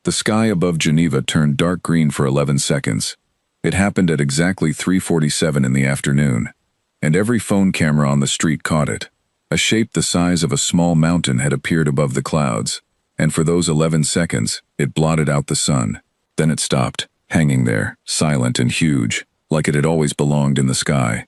The sky above Geneva turned dark green for 11 seconds. It happened at exactly 3:47 in the afternoon, and every phone camera on the street caught it. A shape the size of a small mountain had appeared above the clouds, and for those 11 seconds, it blotted out the sun. Then it stopped, hanging there, silent and huge, like it had always belonged in the sky.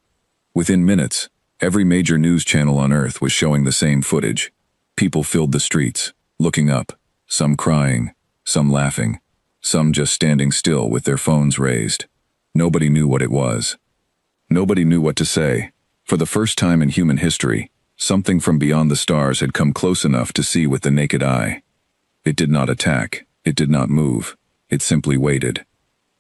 Within minutes, every major news channel on Earth was showing the same footage. People filled the streets, looking up, some crying, some laughing, some just standing still with their phones raised. Nobody knew what it was. Nobody knew what to say. For the first time in human history, something from beyond the stars had come close enough to see with the naked eye. It did not attack. It did not move. It simply waited.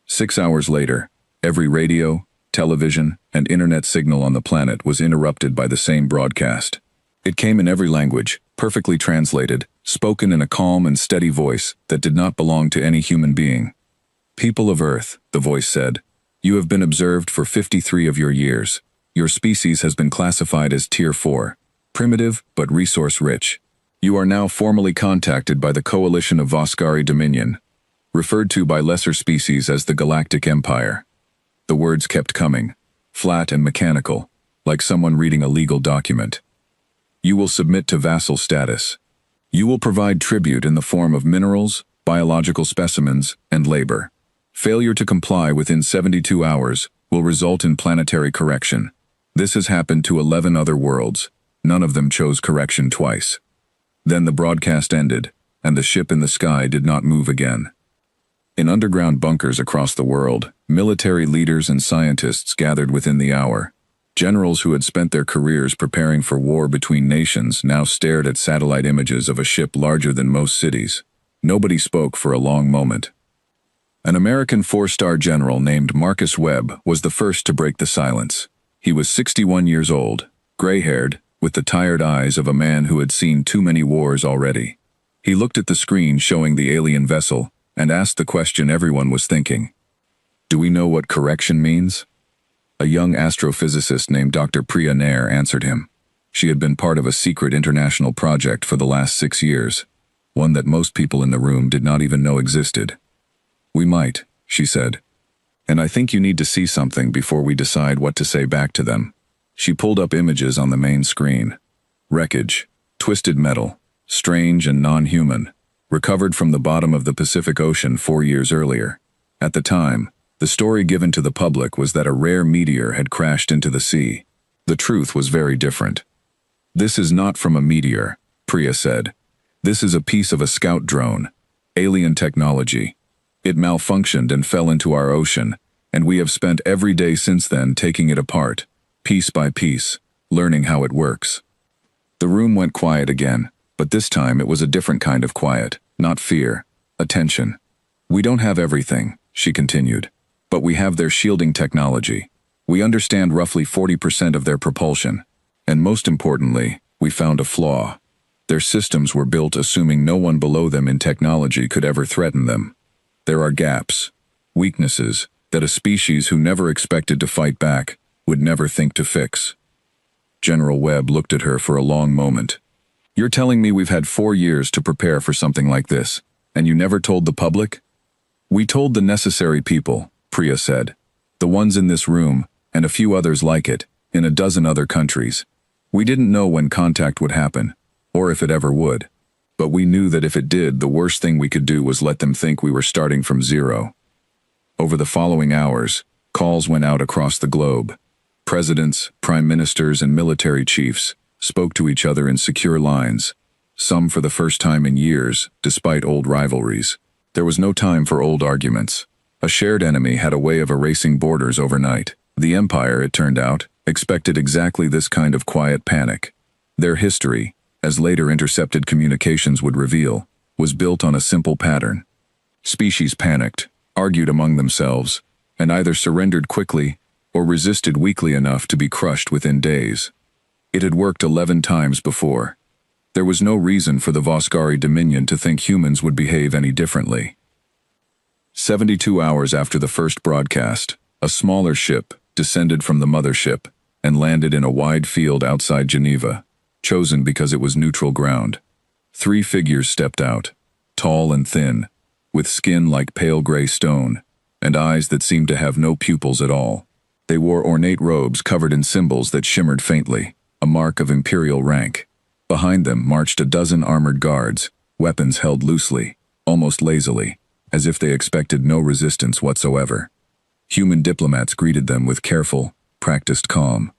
6 hours later, every radio, television, and internet signal on the planet was interrupted by the same broadcast. It came in every language, perfectly translated, spoken in a calm and steady voice that did not belong to any human being. "People of Earth," the voice said, "you have been observed for 53 of your years. Your species has been classified as Tier 4, primitive but resource-rich. You are now formally contacted by the coalition of Voskari Dominion, referred to by lesser species as the Galactic Empire." The words kept coming, flat and mechanical, like someone reading a legal document. "You will submit to vassal status. You will provide tribute in the form of minerals, biological specimens, and labor. Failure to comply within 72 hours will result in planetary correction. This has happened to 11 other worlds. None of them chose correction twice." Then the broadcast ended, and the ship in the sky did not move again. In underground bunkers across the world, military leaders and scientists gathered within the hour. Generals who had spent their careers preparing for war between nations now stared at satellite images of a ship larger than most cities. Nobody spoke for a long moment. An American 4-star general named Marcus Webb was the first to break the silence. He was 61 years old, gray-haired, with the tired eyes of a man who had seen too many wars already. He looked at the screen showing the alien vessel and asked the question everyone was thinking. "Do we know what correction means?" A young astrophysicist named Dr. Priya Nair answered him. She had been part of a secret international project for the last 6 years, one that most people in the room did not even know existed. "We might," she said. "And I think you need to see something before we decide what to say back to them." She pulled up images on the main screen. Wreckage, twisted metal, strange and non-human, recovered from the bottom of the Pacific Ocean 4 years earlier. At the time, the story given to the public was that a rare meteor had crashed into the sea. The truth was very different. "This is not from a meteor," Priya said. "This is a piece of a scout drone, alien technology. It malfunctioned and fell into our ocean, and we have spent every day since then taking it apart, piece by piece, learning how it works." The room went quiet again, but this time it was a different kind of quiet, not fear, attention. "We don't have everything," she continued, "but we have their shielding technology. We understand roughly 40% of their propulsion. And most importantly, we found a flaw. Their systems were built assuming no one below them in technology could ever threaten them. There are gaps, weaknesses, that a species who never expected to fight back would never think to fix." General Webb looked at her for a long moment. "You're telling me we've had 4 years to prepare for something like this, and you never told the public?" "We told the necessary people," Priya said. "The ones in this room, and a few others like it, in a dozen other countries. We didn't know when contact would happen, or if it ever would. But we knew that if it did, the worst thing we could do was let them think we were starting from zero." Over the following hours, calls went out across the globe. Presidents, prime ministers, and military chiefs spoke to each other in secure lines, some for the first time in years, despite old rivalries. There was no time for old arguments. A shared enemy had a way of erasing borders overnight. The Empire, it turned out, expected exactly this kind of quiet panic. Their history, as later intercepted communications would reveal, was built on a simple pattern. Species panicked, argued among themselves, and either surrendered quickly or resisted weakly enough to be crushed within days. It had worked 11 times before. There was no reason for the Voskari Dominion to think humans would behave any differently. 72 hours after the first broadcast, a smaller ship descended from the mothership and landed in a wide field outside Geneva, chosen because it was neutral ground. 3 figures stepped out, tall and thin, with skin like pale gray stone, and eyes that seemed to have no pupils at all. They wore ornate robes covered in symbols that shimmered faintly, a mark of imperial rank. Behind them marched a dozen armored guards, weapons held loosely, almost lazily, as if they expected no resistance whatsoever. Human diplomats greeted them with careful, practiced calm.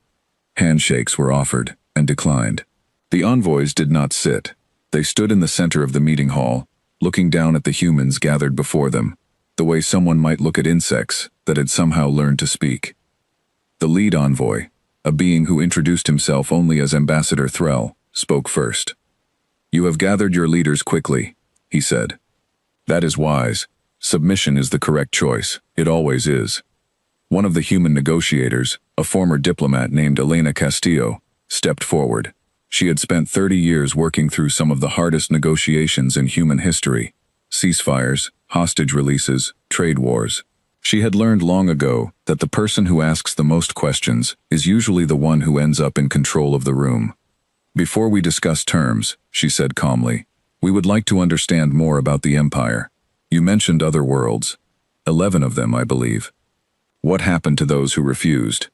Handshakes were offered and declined. The envoys did not sit. They stood in the center of the meeting hall, looking down at the humans gathered before them, the way someone might look at insects that had somehow learned to speak. The lead envoy, a being who introduced himself only as Ambassador Threll, spoke first. "You have gathered your leaders quickly," he said. "That is wise. Submission is the correct choice. It always is." One of the human negotiators, a former diplomat named Elena Castillo, stepped forward. She had spent 30 years working through some of the hardest negotiations in human history: ceasefires, hostage releases, trade wars. She had learned long ago that the person who asks the most questions is usually the one who ends up in control of the room. "Before we discuss terms," she said calmly, "we would like to understand more about the Empire. You mentioned other worlds. 11 of them, I believe. What happened to those who refused?"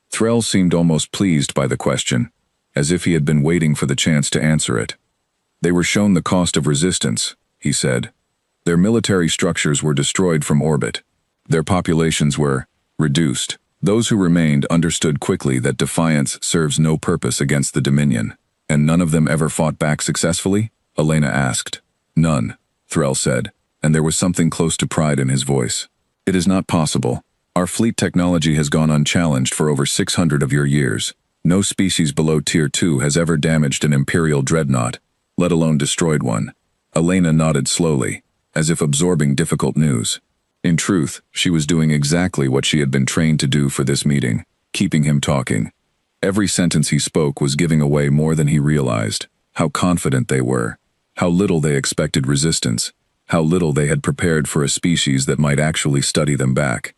Threll seemed almost pleased by the question, as if he had been waiting for the chance to answer it. "They were shown the cost of resistance," he said. "Their military structures were destroyed from orbit. Their populations were reduced. Those who remained understood quickly that defiance serves no purpose against the Dominion." "And none of them ever fought back successfully?" Elena asked. "None," Threll said, and there was something close to pride in his voice. "It is not possible. Our fleet technology has gone unchallenged for over 600 of your years. No species below Tier 2 has ever damaged an Imperial dreadnought, let alone destroyed one." Elena nodded slowly, as if absorbing difficult news. In truth, she was doing exactly what she had been trained to do for this meeting, keeping him talking. Every sentence he spoke was giving away more than he realized: how confident they were, how little they expected resistance, how little they had prepared for a species that might actually study them back.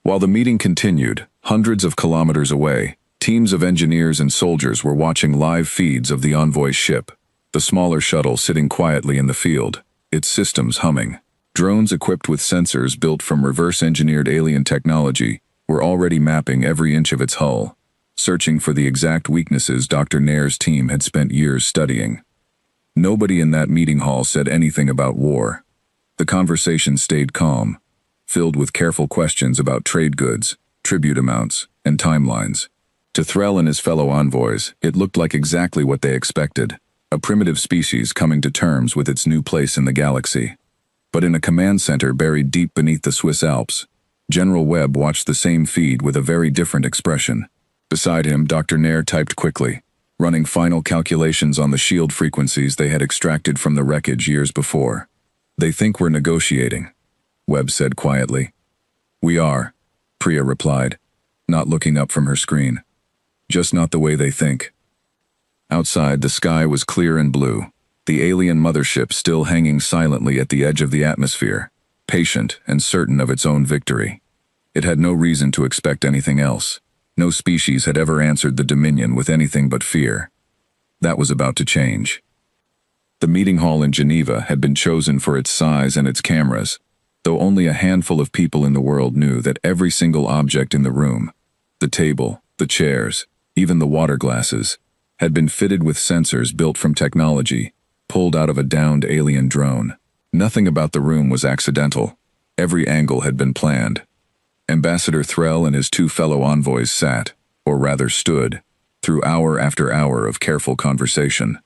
While the meeting continued, hundreds of kilometers away, teams of engineers and soldiers were watching live feeds of the Envoy ship, the smaller shuttle sitting quietly in the field, its systems humming. Drones equipped with sensors built from reverse-engineered alien technology were already mapping every inch of its hull, searching for the exact weaknesses Dr. Nair's team had spent years studying. Nobody in that meeting hall said anything about war. The conversation stayed calm, filled with careful questions about trade goods, tribute amounts, and timelines. To Threll and his fellow envoys, it looked like exactly what they expected: a primitive species coming to terms with its new place in the galaxy. But in a command center buried deep beneath the Swiss Alps, General Webb watched the same feed with a very different expression. Beside him, Dr. Nair typed quickly, running final calculations on the shield frequencies they had extracted from the wreckage years before. "They think we're negotiating," Webb said quietly. "We are," Priya replied, not looking up from her screen. "Just not the way they think." Outside, the sky was clear and blue, the alien mothership still hanging silently at the edge of the atmosphere, patient and certain of its own victory. It had no reason to expect anything else. No species had ever answered the Dominion with anything but fear. That was about to change. The meeting hall in Geneva had been chosen for its size and its cameras, though only a handful of people in the world knew that every single object in the room, the table, the chairs, even the water glasses, had been fitted with sensors built from technology pulled out of a downed alien drone. Nothing about the room was accidental. Every angle had been planned. Ambassador Threll and his two fellow envoys sat, or rather stood, through hour after hour of careful conversation.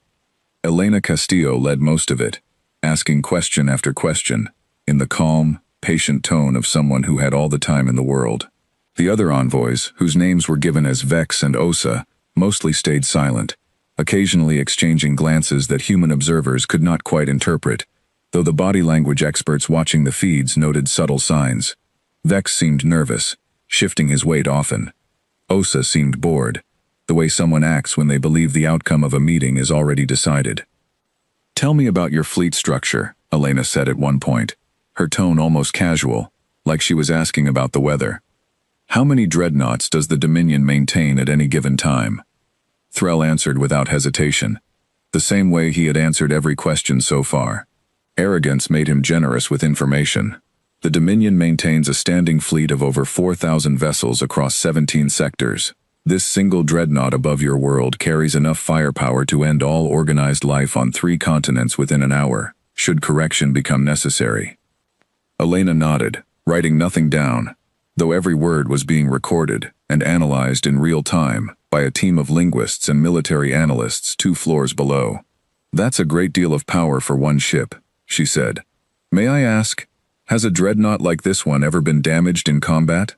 Elena Castillo led most of it, asking question after question, in the calm, patient tone of someone who had all the time in the world. The other envoys, whose names were given as Vex and Osa, mostly stayed silent, occasionally exchanging glances that human observers could not quite interpret, though the body language experts watching the feeds noted subtle signs. Vex seemed nervous, shifting his weight often. Osa seemed bored, the way someone acts when they believe the outcome of a meeting is already decided. "Tell me about your fleet structure," Elena said at one point, her tone almost casual, like she was asking about the weather. "How many dreadnoughts does the Dominion maintain at any given time?" Threll answered without hesitation, the same way he had answered every question so far. Arrogance made him generous with information. The Dominion maintains a standing fleet of over 4,000 vessels across 17 sectors. This single dreadnought above your world carries enough firepower to end all organized life on 3 continents within an hour, should correction become necessary. Elena nodded, writing nothing down, though every word was being recorded and analyzed in real time by a team of linguists and military analysts 2 floors below. "That's a great deal of power for one ship," she said. "May I ask, has a dreadnought like this one ever been damaged in combat?"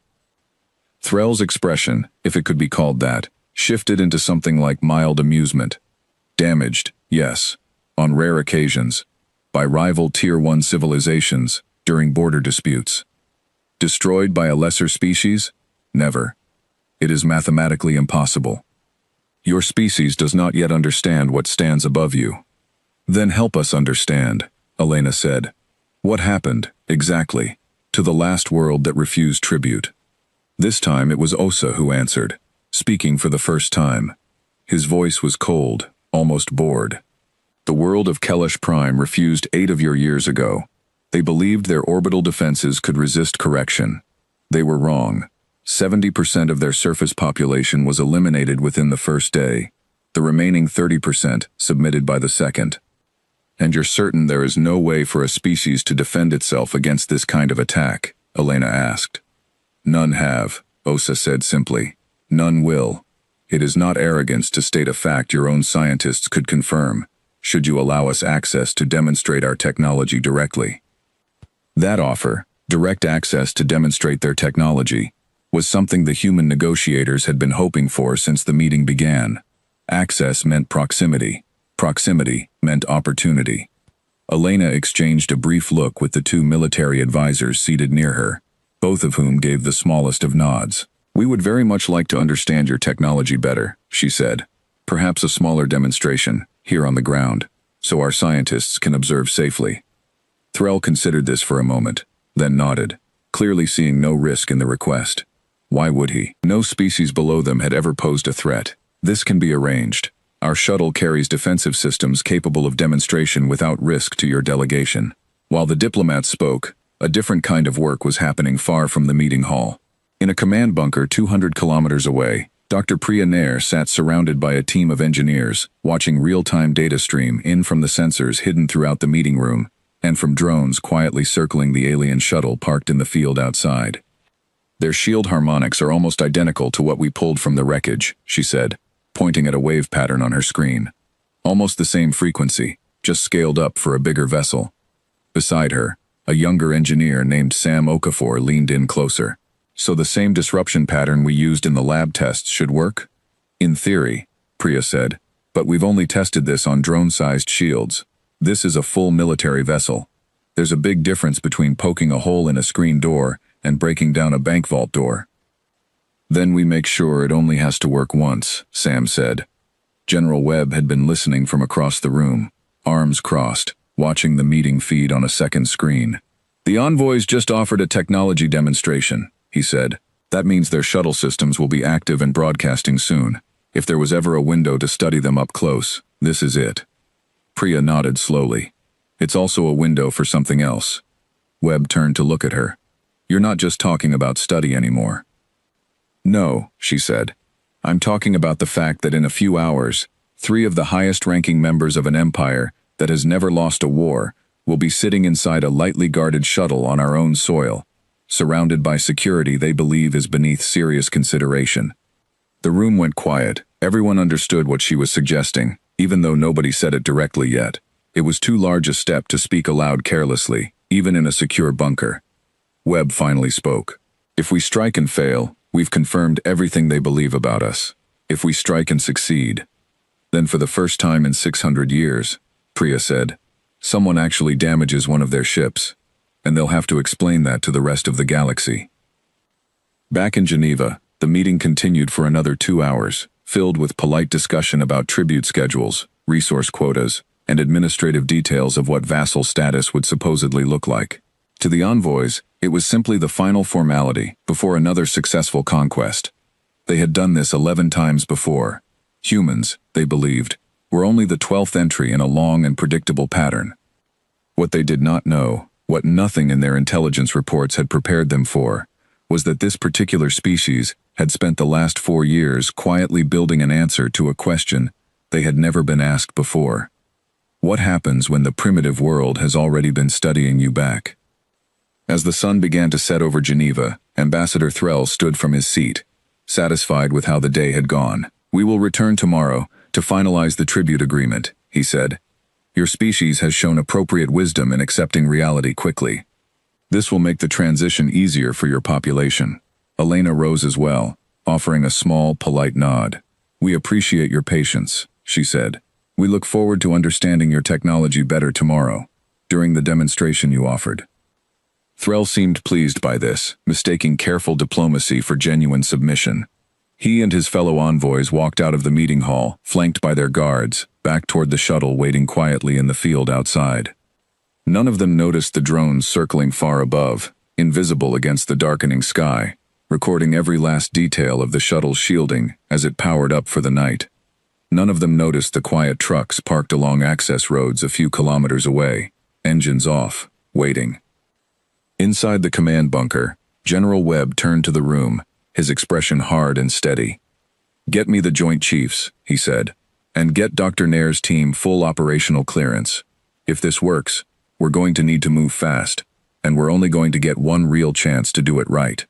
Threll's expression, if it could be called that, shifted into something like mild amusement. "Damaged, yes, on rare occasions, by rival Tier 1 civilizations during border disputes. Destroyed by a lesser species? Never. It is mathematically impossible. Your species does not yet understand what stands above you." "Then help us understand," Elena said. "What happened, exactly, to the last world that refused tribute?" This time it was Osa who answered, speaking for the first time. His voice was cold, almost bored. "The world of Kelesh Prime refused 8 of your years ago. They believed their orbital defenses could resist correction. They were wrong. 70% of their surface population was eliminated within the first day. The remaining 30% submitted by the second. And you're certain there is no way for a species to defend itself against this kind of attack?" Elena asked. "None have," Osa said simply. "None will. It is not arrogance to state a fact your own scientists could confirm, should you allow us access to demonstrate our technology directly." That offer, direct access to demonstrate their technology, was something the human negotiators had been hoping for since the meeting began. Access meant proximity. Proximity meant opportunity. Elena exchanged a brief look with the 2 military advisors seated near her, both of whom gave the smallest of nods. "We would very much like to understand your technology better," she said. "Perhaps a smaller demonstration, here on the ground, so our scientists can observe safely." Threll considered this for a moment, then nodded, clearly seeing no risk in the request. Why would he? No species below them had ever posed a threat. "This can be arranged. Our shuttle carries defensive systems capable of demonstration without risk to your delegation." While the diplomats spoke, a different kind of work was happening far from the meeting hall. In a command bunker 200 kilometers away, Dr. Priya Nair sat surrounded by a team of engineers, watching real-time data stream in from the sensors hidden throughout the meeting room, and from drones quietly circling the alien shuttle parked in the field outside. "Their shield harmonics are almost identical to what we pulled from the wreckage," she said, pointing at a wave pattern on her screen. "Almost the same frequency, just scaled up for a bigger vessel." Beside her, a younger engineer named Sam Okafor leaned in closer. "So the same disruption pattern we used in the lab tests should work?" "In theory," Priya said, "but we've only tested this on drone-sized shields. This is a full military vessel. There's a big difference between poking a hole in a screen door and breaking down a bank vault door." "Then we make sure it only has to work once," Sam said. General Webb had been listening from across the room, arms crossed, watching the meeting feed on a second screen. "The Envoys just offered a technology demonstration," he said. "That means their shuttle systems will be active and broadcasting soon. If there was ever a window to study them up close, this is it." Priya nodded slowly. "It's also a window for something else." Webb turned to look at her. "You're not just talking about study anymore." "No," she said. "I'm talking about the fact that in a few hours, 3 of the highest-ranking members of an empire that has never lost a war will be sitting inside a lightly guarded shuttle on our own soil, surrounded by security they believe is beneath serious consideration." The room went quiet. Everyone understood what she was suggesting, even though nobody said it directly yet. It was too large a step to speak aloud carelessly, even in a secure bunker. Webb finally spoke. "If we strike and fail, we've confirmed everything they believe about us. If we strike and succeed, then for the first time in 600 years, Priya said, someone actually damages one of their ships, and they'll have to explain that to the rest of the galaxy." Back in Geneva, the meeting continued for another 2 hours, filled with polite discussion about tribute schedules, resource quotas, and administrative details of what vassal status would supposedly look like. To the envoys, it was simply the final formality before another successful conquest. They had done this 11 times before. Humans, they believed, were only the 12th entry in a long and predictable pattern. What they did not know, what nothing in their intelligence reports had prepared them for, was that this particular species had spent the last 4 years quietly building an answer to a question they had never been asked before. What happens when the primitive world has already been studying you back? As the sun began to set over Geneva, Ambassador Threll stood from his seat, satisfied with how the day had gone. "We will return tomorrow to finalize the tribute agreement," he said. "Your species has shown appropriate wisdom in accepting reality quickly. This will make the transition easier for your population." Elena rose as well, offering a small, polite nod. "We appreciate your patience," she said. "We look forward to understanding your technology better tomorrow, during the demonstration you offered." Threll seemed pleased by this, mistaking careful diplomacy for genuine submission. He and his fellow envoys walked out of the meeting hall, flanked by their guards, back toward the shuttle waiting quietly in the field outside. None of them noticed the drones circling far above, invisible against the darkening sky, recording every last detail of the shuttle's shielding as it powered up for the night. None of them noticed the quiet trucks parked along access roads a few kilometers away, engines off, waiting. Inside the command bunker, General Webb turned to the room, his expression hard and steady. "Get me the Joint Chiefs," he said, "and get Dr. Nair's team full operational clearance. If this works, we're going to need to move fast, and we're only going to get one real chance to do it right."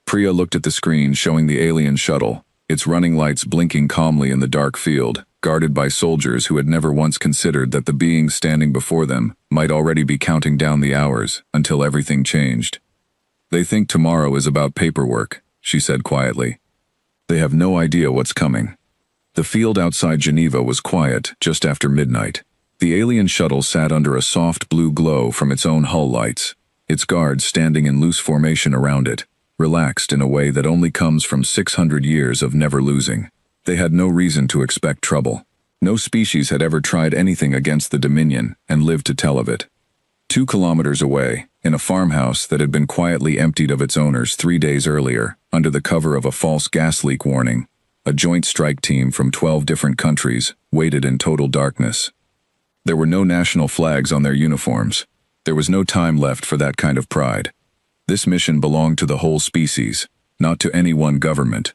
Priya looked at the screen showing the alien shuttle, its running lights blinking calmly in the dark field, guarded by soldiers who had never once considered that the beings standing before them might already be counting down the hours until everything changed. "They think tomorrow is about paperwork," she said quietly. "They have no idea what's coming." The field outside Geneva was quiet just after midnight. The alien shuttle sat under a soft blue glow from its own hull lights, its guards standing in loose formation around it, relaxed in a way that only comes from 600 years of never losing. They had no reason to expect trouble. No species had ever tried anything against the Dominion and lived to tell of it. 2 kilometers away, in a farmhouse that had been quietly emptied of its owners 3 days earlier, under the cover of a false gas leak warning, a joint strike team from 12 different countries waited in total darkness. There were no national flags on their uniforms. There was no time left for that kind of pride. This mission belonged to the whole species, not to any one government.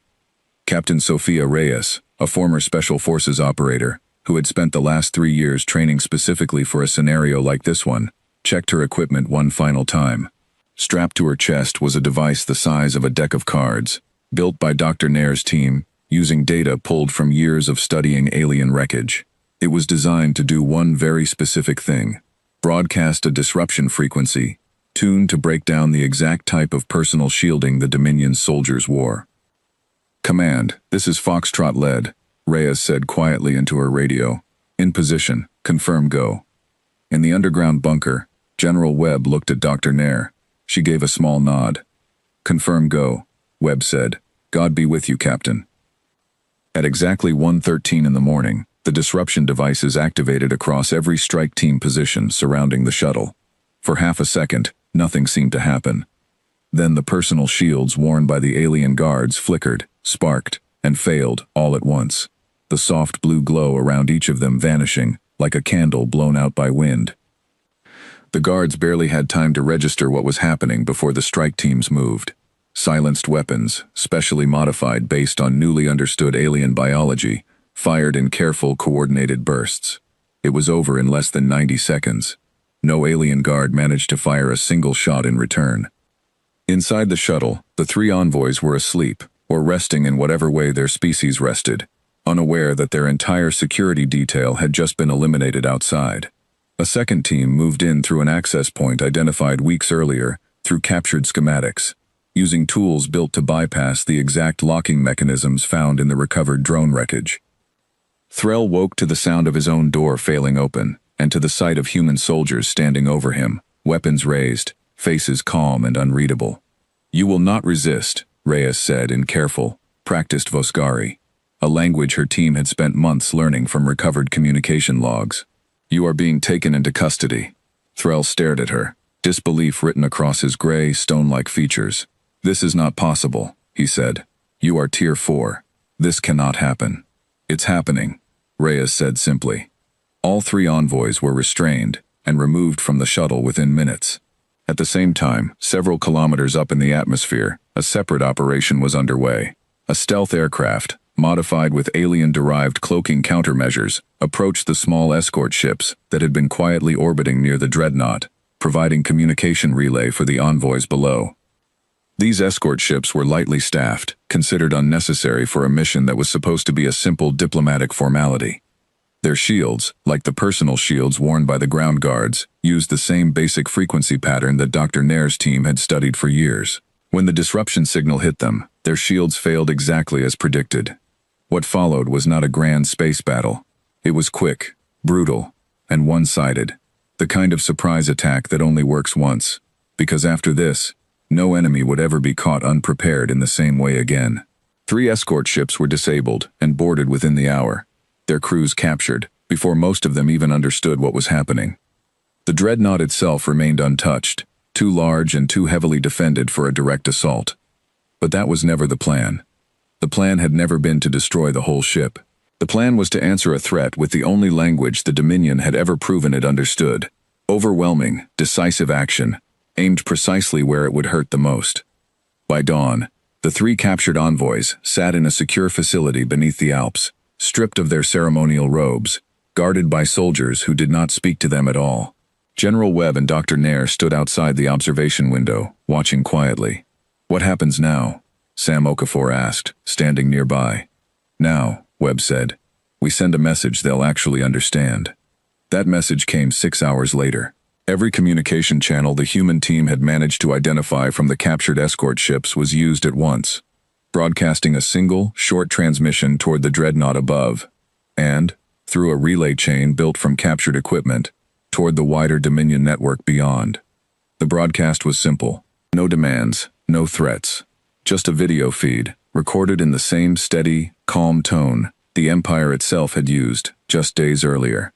Captain Sophia Reyes, a former Special Forces operator, who had spent the last 3 years training specifically for a scenario like this one, checked her equipment one final time. Strapped to her chest was a device the size of a deck of cards, built by Dr. Nair's team, using data pulled from years of studying alien wreckage. It was designed to do one very specific thing: broadcast a disruption frequency, tuned to break down the exact type of personal shielding the Dominion's soldiers wore. "Command, this is Foxtrot Lead," Reyes said quietly into her radio. "In position, confirm go." In the underground bunker, General Webb looked at Dr. Nair. She gave a small nod. "Confirm go," Webb said. "God be with you, Captain." At exactly 1:13 in the morning, the disruption devices activated across every strike team position surrounding the shuttle. For half a second, nothing seemed to happen. Then the personal shields worn by the alien guards flickered, sparked, and failed all at once, the soft blue glow around each of them vanishing like a candle blown out by wind. The guards barely had time to register what was happening before the strike teams moved. Silenced weapons, specially modified based on newly understood alien biology, fired in careful, coordinated bursts. It was over in less than 90 seconds. No alien guard managed to fire a single shot in return. Inside the shuttle, the 3 envoys were asleep, or resting in whatever way their species rested, unaware that their entire security detail had just been eliminated outside. A second team moved in through an access point identified weeks earlier through captured schematics, using tools built to bypass the exact locking mechanisms found in the recovered drone wreckage. Threll woke to the sound of his own door failing open, and to the sight of human soldiers standing over him, weapons raised, faces calm and unreadable. "You will not resist," Reyes said in careful, practiced Vosgari, a language her team had spent months learning from recovered communication logs. "You are being taken into custody." Threll stared at her, disbelief written across his gray, stone-like features. "This is not possible," he said. "You are Tier 4. This cannot happen." "It's happening," Reyes said simply. All 3 envoys were restrained, and removed from the shuttle within minutes. At the same time, several kilometers up in the atmosphere, a separate operation was underway. A stealth aircraft, modified with alien-derived cloaking countermeasures, approached the small escort ships that had been quietly orbiting near the dreadnought, providing communication relay for the envoys below. These escort ships were lightly staffed, considered unnecessary for a mission that was supposed to be a simple diplomatic formality. Their shields, like the personal shields worn by the ground guards, used the same basic frequency pattern that Dr. Nair's team had studied for years. When the disruption signal hit them, their shields failed exactly as predicted. What followed was not a grand space battle. It was quick, brutal, and one-sided. The kind of surprise attack that only works once, because after this, no enemy would ever be caught unprepared in the same way again. 3 escort ships were disabled and boarded within the hour, their crews captured, before most of them even understood what was happening. The dreadnought itself remained untouched, too large and too heavily defended for a direct assault. But that was never the plan. The plan had never been to destroy the whole ship. The plan was to answer a threat with the only language the Dominion had ever proven it understood: overwhelming, decisive action, aimed precisely where it would hurt the most. By dawn, the 3 captured envoys sat in a secure facility beneath the Alps, stripped of their ceremonial robes, guarded by soldiers who did not speak to them at all. General Webb and Dr. Nair stood outside the observation window, watching quietly. "What happens now?" Sam Okafor asked, standing nearby. "Now," Webb said, "we send a message they'll actually understand." That message came 6 hours later. Every communication channel the human team had managed to identify from the captured escort ships was used at once, broadcasting a single, short transmission toward the dreadnought above, and, through a relay chain built from captured equipment, toward the wider Dominion network beyond. The broadcast was simple: no demands, no threats, just a video feed, recorded in the same steady, calm tone the Empire itself had used just days earlier.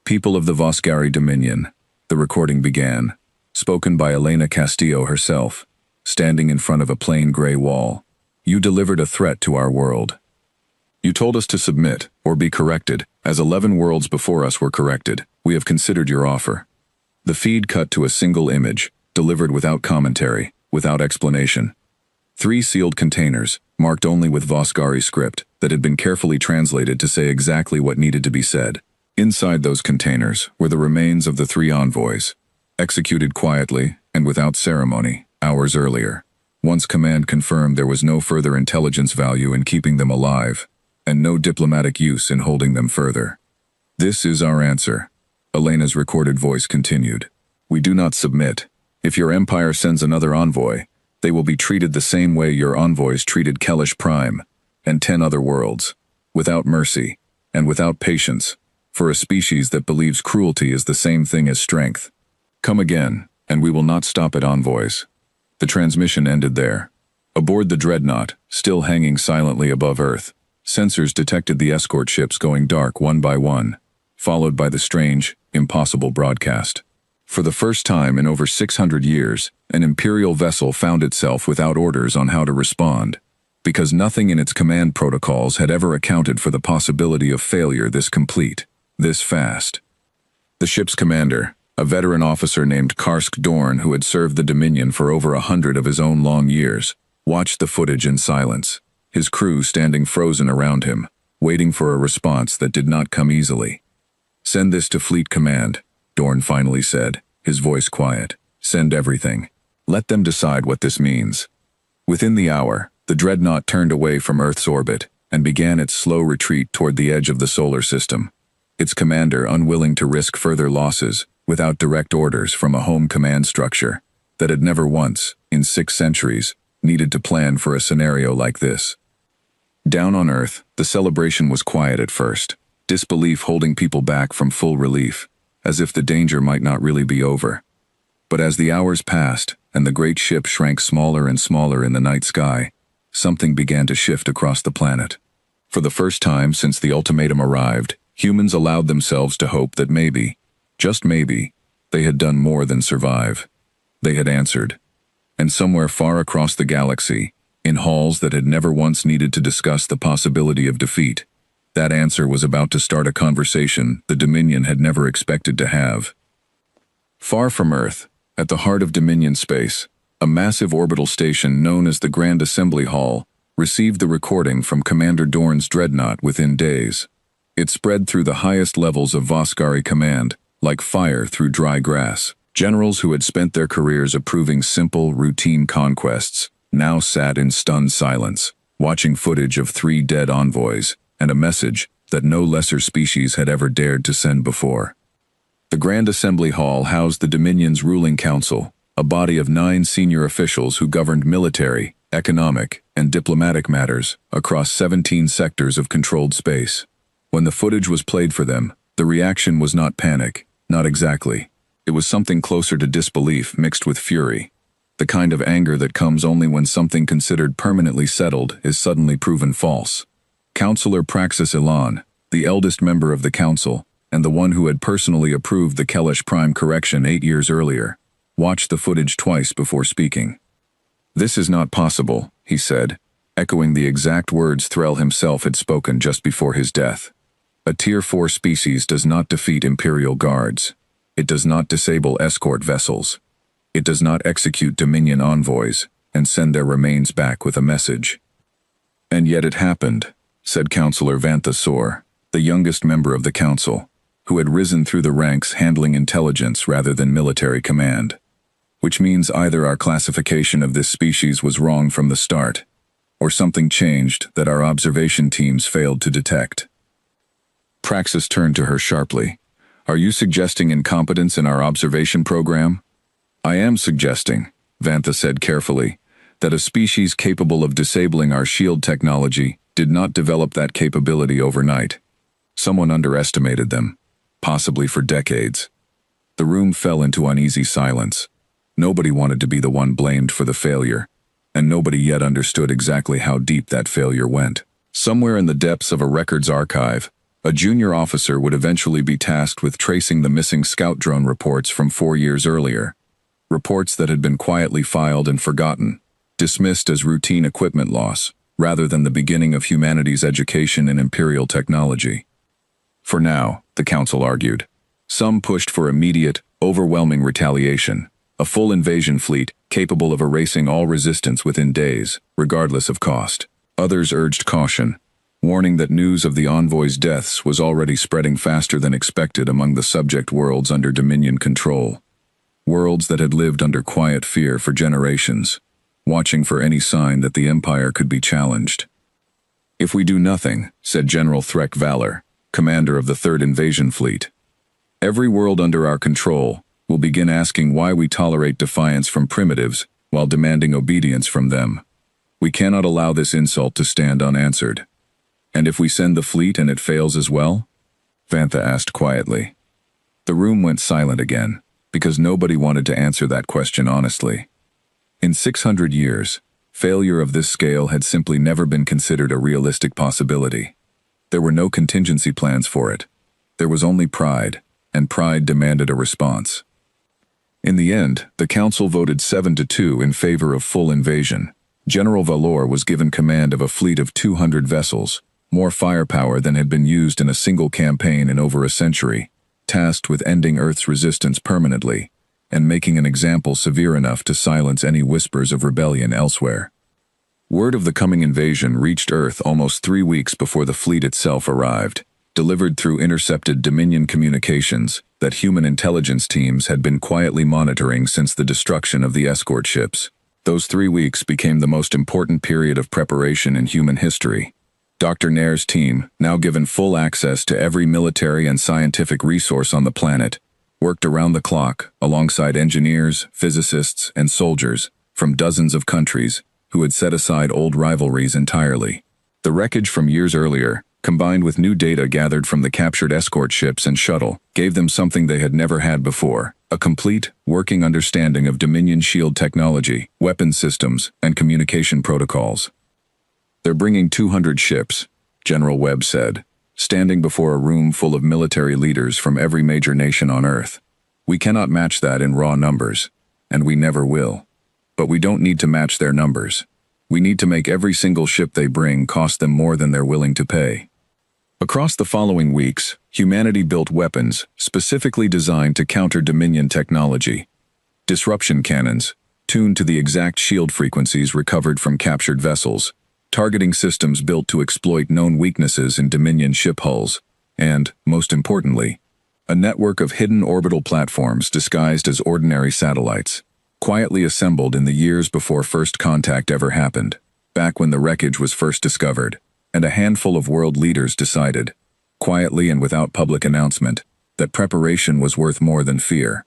"People of the Vosgari Dominion," the recording began, spoken by Elena Castillo herself, standing in front of a plain gray wall. "You delivered a threat to our world. You told us to submit, or be corrected, as 11 worlds before us were corrected. We have considered your offer." The feed cut to a single image, delivered without commentary, without explanation. 3 sealed containers, marked only with Vosgari script, that had been carefully translated to say exactly what needed to be said. Inside those containers were the remains of the 3 envoys, executed quietly and without ceremony, hours earlier. Once command confirmed there was no further intelligence value in keeping them alive, and no diplomatic use in holding them further. "This is our answer," Elena's recorded voice continued. "We do not submit. If your empire sends another envoy, they will be treated the same way your envoys treated Kellish Prime and 10 other worlds, without mercy and without patience, for a species that believes cruelty is the same thing as strength. Come again, and we will not stop at envoys." The transmission ended there. Aboard the dreadnought, still hanging silently above Earth, sensors detected the escort ships going dark one by one, followed by the strange, impossible broadcast. For the first time in over 600 years, an Imperial vessel found itself without orders on how to respond, because nothing in its command protocols had ever accounted for the possibility of failure this complete, this fast. The ship's commander, a veteran officer named Karsk Dorn who had served the Dominion for over 100 of his own long years, watched the footage in silence, his crew standing frozen around him, waiting for a response that did not come easily. "Send this to Fleet Command," Dorn finally said, his voice quiet. "Send everything. Let them decide what this means." Within the hour, the dreadnought turned away from Earth's orbit and began its slow retreat toward the edge of the solar system, its commander unwilling to risk further losses without direct orders from a home command structure that had never once, in 6 centuries, needed to plan for a scenario like this. Down on Earth, the celebration was quiet at first, disbelief holding people back from full relief, as if the danger might not really be over. But as the hours passed and the great ship shrank smaller and smaller in the night sky, something began to shift across the planet. For the first time since the ultimatum arrived, humans allowed themselves to hope that maybe, just maybe, they had done more than survive. They had answered. And somewhere far across the galaxy, in halls that had never once needed to discuss the possibility of defeat, that answer was about to start a conversation the Dominion had never expected to have. Far from Earth, at the heart of Dominion space, a massive orbital station known as the Grand Assembly Hall received the recording from Commander Dorn's dreadnought within days. It spread through the highest levels of Voskari command, like fire through dry grass. Generals who had spent their careers approving simple, routine conquests now sat in stunned silence, watching footage of 3 dead envoys and a message that no lesser species had ever dared to send before. The Grand Assembly Hall housed the Dominion's ruling council, a body of 9 senior officials who governed military, economic, and diplomatic matters across 17 sectors of controlled space. When the footage was played for them, the reaction was not panic, not exactly. It was something closer to disbelief mixed with fury, the kind of anger that comes only when something considered permanently settled is suddenly proven false. Councillor Praxis Ilan, the eldest member of the council, and the one who had personally approved the Kellish Prime correction 8 years earlier, watched the footage twice before speaking. "This is not possible," he said, echoing the exact words Threll himself had spoken just before his death. "A Tier 4 species does not defeat Imperial guards. It does not disable escort vessels. It does not execute Dominion envoys and send their remains back with a message." "And yet it happened," said Councillor Vantha Sor, the youngest member of the council, who had risen through the ranks handling intelligence rather than military command. "Which means either our classification of this species was wrong from the start, or something changed that our observation teams failed to detect." Praxis turned to her sharply. "Are you suggesting incompetence in our observation program?" "I am suggesting," Vantha said carefully, "that a species capable of disabling our shield technology did not develop that capability overnight. Someone underestimated them, possibly for decades." The room fell into uneasy silence. Nobody wanted to be the one blamed for the failure, and nobody yet understood exactly how deep that failure went. Somewhere in the depths of a records archive, a junior officer would eventually be tasked with tracing the missing scout drone reports from 4 years earlier. Reports that had been quietly filed and forgotten, dismissed as routine equipment loss, rather than the beginning of humanity's education in Imperial technology. For now, the Council argued, some pushed for immediate, overwhelming retaliation, a full invasion fleet capable of erasing all resistance within days, regardless of cost. Others urged caution, warning that news of the envoys' deaths was already spreading faster than expected among the subject worlds under Dominion control. Worlds that had lived under quiet fear for generations, watching for any sign that the Empire could be challenged. "If we do nothing," said General Threk Valor, commander of the 3rd Invasion Fleet, "every world under our control will begin asking why we tolerate defiance from primitives while demanding obedience from them. We cannot allow this insult to stand unanswered." "And if we send the fleet and it fails as well?" Vantha asked quietly. The room went silent again, because nobody wanted to answer that question honestly. In 600 years, failure of this scale had simply never been considered a realistic possibility. There were no contingency plans for it. There was only pride, and pride demanded a response. In the end, the Council voted 7-2 in favor of full invasion. General Valor was given command of a fleet of 200 vessels, more firepower than had been used in a single campaign in over a century, tasked with ending Earth's resistance permanently, and making an example severe enough to silence any whispers of rebellion elsewhere. Word of the coming invasion reached Earth almost 3 weeks before the fleet itself arrived, delivered through intercepted Dominion communications that human intelligence teams had been quietly monitoring since the destruction of the escort ships. Those 3 weeks became the most important period of preparation in human history. Dr. Nair's team, now given full access to every military and scientific resource on the planet, worked around the clock alongside engineers, physicists, and soldiers from dozens of countries who had set aside old rivalries entirely. The wreckage from years earlier, combined with new data gathered from the captured escort ships and shuttle, gave them something they had never had before, a complete, working understanding of Dominion shield technology, weapons systems, and communication protocols. "They're bringing 200 ships," General Webb said, standing before a room full of military leaders from every major nation on Earth. "We cannot match that in raw numbers, and we never will. But we don't need to match their numbers. We need to make every single ship they bring cost them more than they're willing to pay." Across the following weeks, humanity built weapons specifically designed to counter Dominion technology. Disruption cannons, tuned to the exact shield frequencies recovered from captured vessels, targeting systems built to exploit known weaknesses in Dominion ship hulls, and, most importantly, a network of hidden orbital platforms disguised as ordinary satellites, quietly assembled in the years before first contact ever happened, back when the wreckage was first discovered, and a handful of world leaders decided, quietly and without public announcement, that preparation was worth more than fear.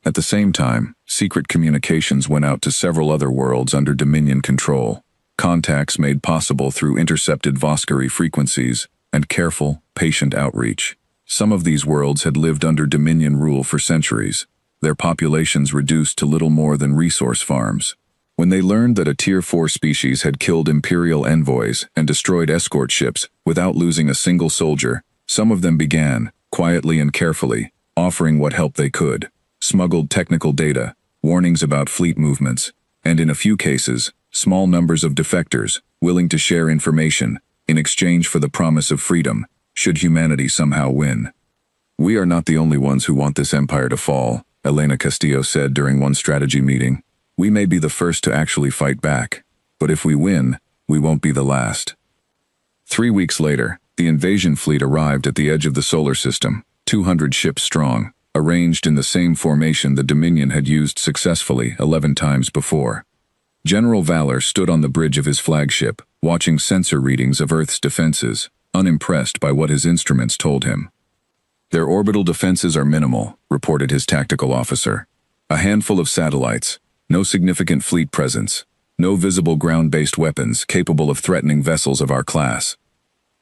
At the same time, secret communications went out to several other worlds under Dominion control, contacts made possible through intercepted Voskeri frequencies and careful, patient outreach. Some of these worlds had lived under Dominion rule for centuries, their populations reduced to little more than resource farms. When they learned that a Tier 4 species had killed Imperial envoys and destroyed escort ships without losing a single soldier, some of them began, quietly and carefully, offering what help they could. Smuggled technical data, warnings about fleet movements, and in a few cases, small numbers of defectors willing to share information in exchange for the promise of freedom, should humanity somehow win. "We are not the only ones who want this empire to fall," Elena Castillo said during one strategy meeting. "We may be the first to actually fight back, but if we win, we won't be the last." 3 weeks later, the invasion fleet arrived at the edge of the solar system, 200 ships strong, arranged in the same formation the Dominion had used successfully 11 times before. General Valor stood on the bridge of his flagship, watching sensor readings of Earth's defenses, unimpressed by what his instruments told him. "Their orbital defenses are minimal," reported his tactical officer. "A handful of satellites, no significant fleet presence, no visible ground-based weapons capable of threatening vessels of our class."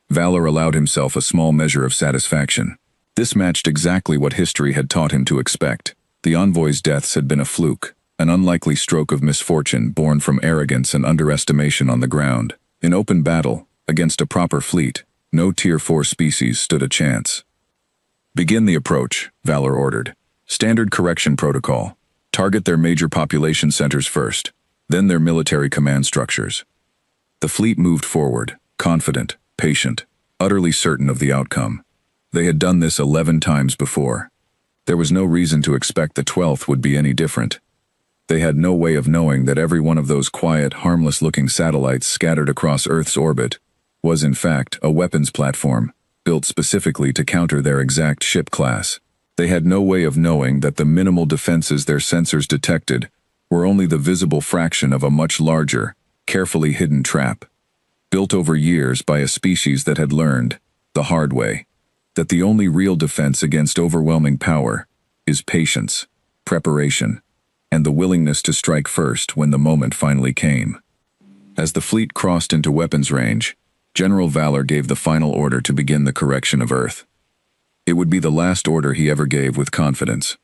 Valor allowed himself a small measure of satisfaction. This matched exactly what history had taught him to expect. The Envoys' deaths had been a fluke, an unlikely stroke of misfortune born from arrogance and underestimation on the ground. In open battle, against a proper fleet, no Tier 4 species stood a chance. "Begin the approach," Valor ordered. "Standard correction protocol. Target their major population centers first, then their military command structures." The fleet moved forward, confident, patient, utterly certain of the outcome. They had done this 11 times before. There was no reason to expect the 12th would be any different. They had no way of knowing that every one of those quiet, harmless-looking satellites scattered across Earth's orbit was, in fact, a weapons platform, built specifically to counter their exact ship class. They had no way of knowing that the minimal defenses their sensors detected were only the visible fraction of a much larger, carefully hidden trap, built over years by a species that had learned, the hard way, that the only real defense against overwhelming power is patience, preparation, and the willingness to strike first when the moment finally came. As the fleet crossed into weapons range, General Valor gave the final order to begin the correction of Earth. It would be the last order he ever gave with confidence.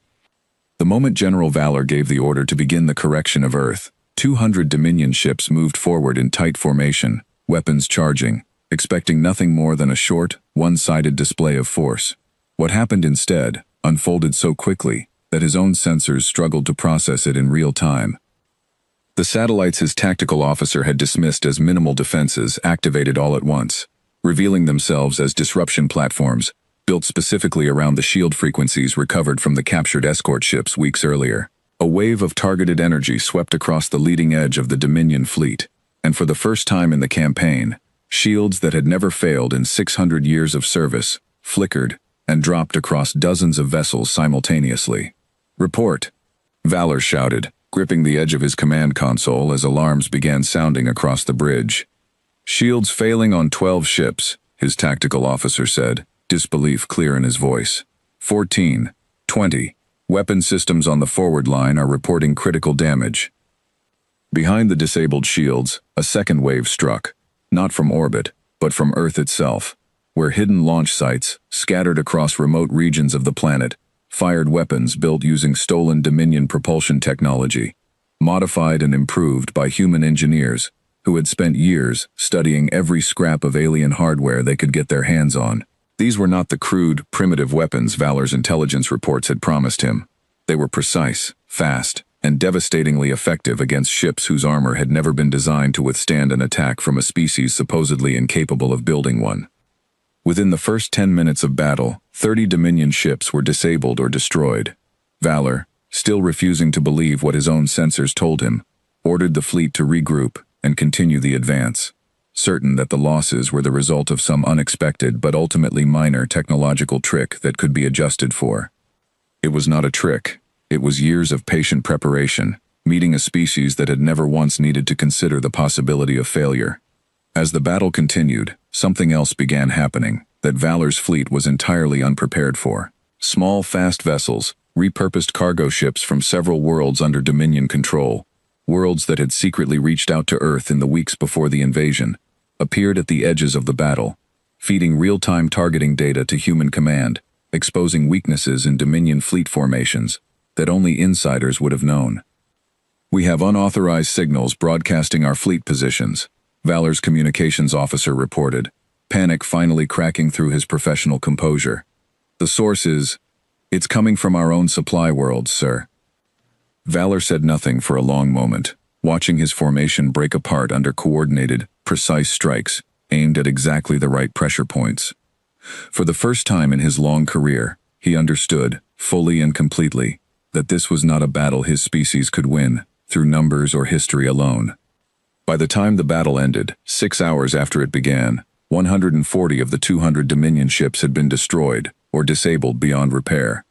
The moment General Valor gave the order to begin the correction of Earth, 200 Dominion ships moved forward in tight formation, weapons charging, expecting nothing more than a short, one-sided display of force. What happened instead unfolded so quickly that his own sensors struggled to process it in real time. The satellites his tactical officer had dismissed as minimal defenses activated all at once, revealing themselves as disruption platforms, built specifically around the shield frequencies recovered from the captured escort ships weeks earlier. A wave of targeted energy swept across the leading edge of the Dominion fleet, and for the first time in the campaign, shields that had never failed in 600 years of service flickered and dropped across dozens of vessels simultaneously. "Report," Valor shouted, gripping the edge of his command console as alarms began sounding across the bridge. "Shields failing on 12 ships," his tactical officer said, disbelief clear in his voice. 14, 20. Weapon systems on the forward line are reporting critical damage. Behind the disabled shields, a second wave struck, not from orbit, but from Earth itself, where hidden launch sites, scattered across remote regions of the planet, fired weapons built using stolen Dominion propulsion technology, modified and improved by human engineers who had spent years studying every scrap of alien hardware they could get their hands on. These were not the crude, primitive weapons Valor's intelligence reports had promised him. They were precise, fast, and devastatingly effective against ships whose armor had never been designed to withstand an attack from a species supposedly incapable of building one. Within the first 10 minutes of battle, 30 Dominion ships were disabled or destroyed. Valor, still refusing to believe what his own sensors told him, ordered the fleet to regroup and continue the advance, certain that the losses were the result of some unexpected but ultimately minor technological trick that could be adjusted for. It was not a trick. It was years of patient preparation, meeting a species that had never once needed to consider the possibility of failure. As the battle continued, something else began happening that Valor's fleet was entirely unprepared for. Small, fast vessels, repurposed cargo ships from several worlds under Dominion control, worlds that had secretly reached out to Earth in the weeks before the invasion, appeared at the edges of the battle, feeding real-time targeting data to human command, exposing weaknesses in Dominion fleet formations that only insiders would have known. "We have unauthorized signals broadcasting our fleet positions," Valor's communications officer reported, panic finally cracking through his professional composure. "The source is, it's coming from our own supply worlds, sir." Valor said nothing for a long moment, watching his formation break apart under coordinated, precise strikes aimed at exactly the right pressure points. For the first time in his long career, he understood, fully and completely, that this was not a battle his species could win, through numbers or history alone. By the time the battle ended, 6 hours after it began, 140 of the 200 Dominion ships had been destroyed or disabled beyond repair.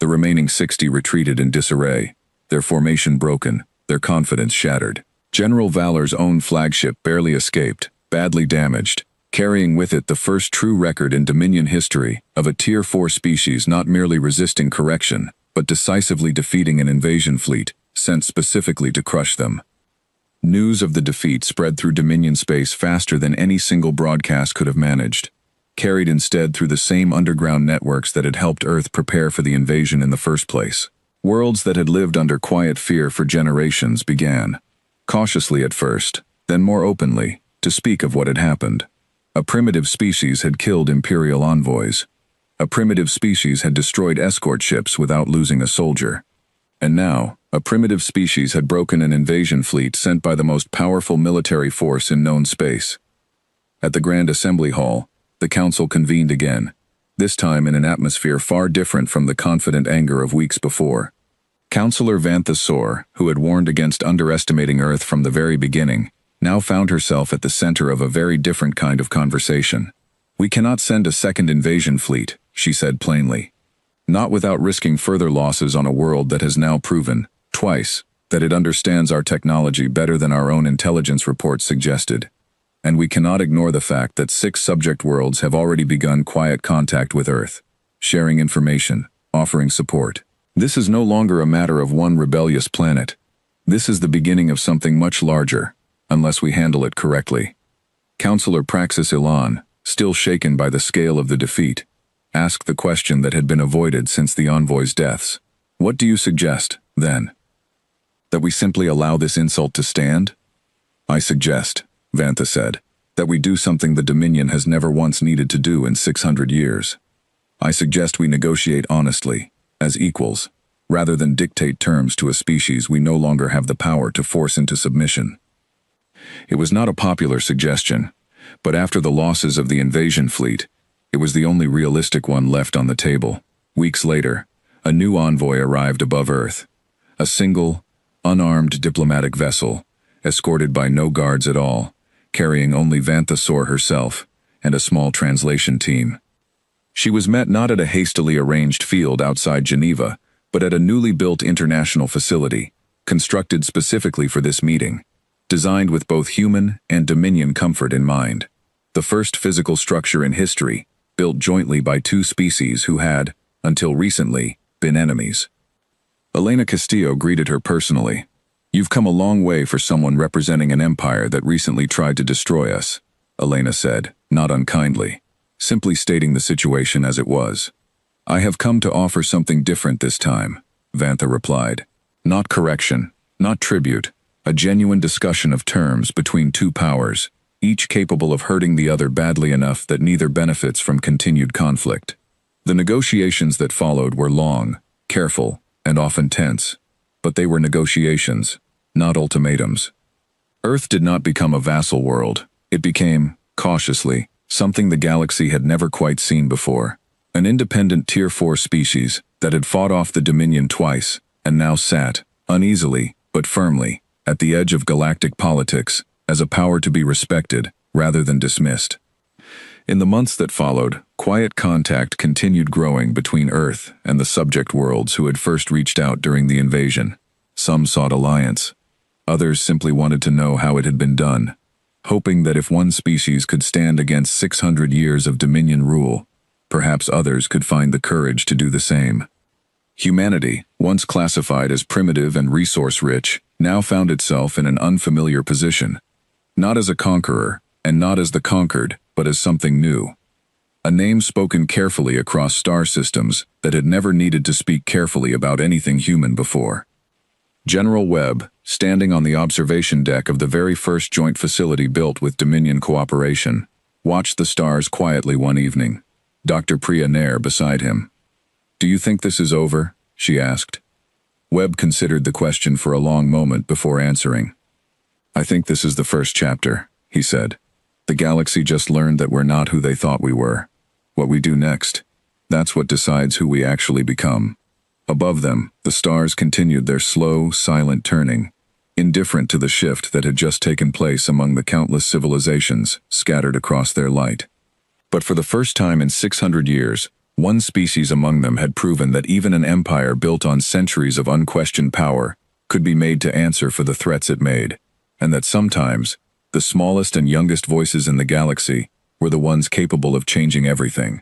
The remaining 60 retreated in disarray, their formation broken, their confidence shattered. General Valor's own flagship barely escaped, badly damaged, carrying with it the first true record in Dominion history of a Tier 4 species not merely resisting correction, but decisively defeating an invasion fleet sent specifically to crush them. News of the defeat spread through Dominion space faster than any single broadcast could have managed, carried instead through the same underground networks that had helped Earth prepare for the invasion in the first place. Worlds that had lived under quiet fear for generations began, cautiously at first, then more openly, to speak of what had happened. A primitive species had killed Imperial envoys. A primitive species had destroyed escort ships without losing a soldier. And now, a primitive species had broken an invasion fleet sent by the most powerful military force in known space. At the Grand Assembly Hall, the Council convened again, this time in an atmosphere far different from the confident anger of weeks before. Councillor Vantha Sor, who had warned against underestimating Earth from the very beginning, now found herself at the center of a very different kind of conversation. "We cannot send a second invasion fleet," she said plainly. "Not without risking further losses on a world that has now proven, twice, that it understands our technology better than our own intelligence reports suggested. And we cannot ignore the fact that 6 subject worlds have already begun quiet contact with Earth, sharing information, offering support. This is no longer a matter of one rebellious planet. This is the beginning of something much larger, unless we handle it correctly." Councillor Praxis Ilan, still shaken by the scale of the defeat, asked the question that had been avoided since the envoys' deaths. "What do you suggest, then? That we simply allow this insult to stand?" "I suggest," Vantha said, "that we do something the Dominion has never once needed to do in 600 years. I suggest we negotiate honestly, as equals, rather than dictate terms to a species we no longer have the power to force into submission." It was not a popular suggestion, but after the losses of the invasion fleet, it was the only realistic one left on the table. Weeks later, a new envoy arrived above Earth. A single, unarmed diplomatic vessel, escorted by no guards at all, carrying only Vantha Sor herself and a small translation team. She was met not at a hastily arranged field outside Geneva, but at a newly built international facility, constructed specifically for this meeting, designed with both human and Dominion comfort in mind. The first physical structure in history, built jointly by 2 species who had, until recently, been enemies. Elena Castillo greeted her personally. "You've come a long way for someone representing an empire that recently tried to destroy us," Elena said, not unkindly, simply stating the situation as it was. "I have come to offer something different this time," Vantha replied. "Not correction, not tribute, a genuine discussion of terms between 2 powers, each capable of hurting the other badly enough that neither benefits from continued conflict." The negotiations that followed were long, careful, and often tense, but they were negotiations, not ultimatums. Earth did not become a vassal world. It became, cautiously, something the galaxy had never quite seen before. An independent Tier 4 species that had fought off the Dominion twice and now sat, uneasily but firmly, at the edge of galactic politics as a power to be respected rather than dismissed. In the months that followed, quiet contact continued growing between Earth and the subject worlds who had first reached out during the invasion. Some sought alliance. Others simply wanted to know how it had been done, hoping that if one species could stand against 600 years of Dominion rule, perhaps others could find the courage to do the same. Humanity, once classified as primitive and resource-rich, now found itself in an unfamiliar position. Not as a conqueror, and not as the conquered, but as something new. A name spoken carefully across star systems that had never needed to speak carefully about anything human before. General Webb, standing on the observation deck of the very first joint facility built with Dominion cooperation, watched the stars quietly one evening, Dr. Priya Nair beside him. "Do you think this is over?" she asked. Webb considered the question for a long moment before answering. "I think this is the first chapter," he said. "The galaxy just learned that we're not who they thought we were. What we do next, that's what decides who we actually become." Above them, the stars continued their slow, silent turning, indifferent to the shift that had just taken place among the countless civilizations scattered across their light. But for the first time in 600 years, one species among them had proven that even an empire built on centuries of unquestioned power could be made to answer for the threats it made, and that sometimes, the smallest and youngest voices in the galaxy were the ones capable of changing everything.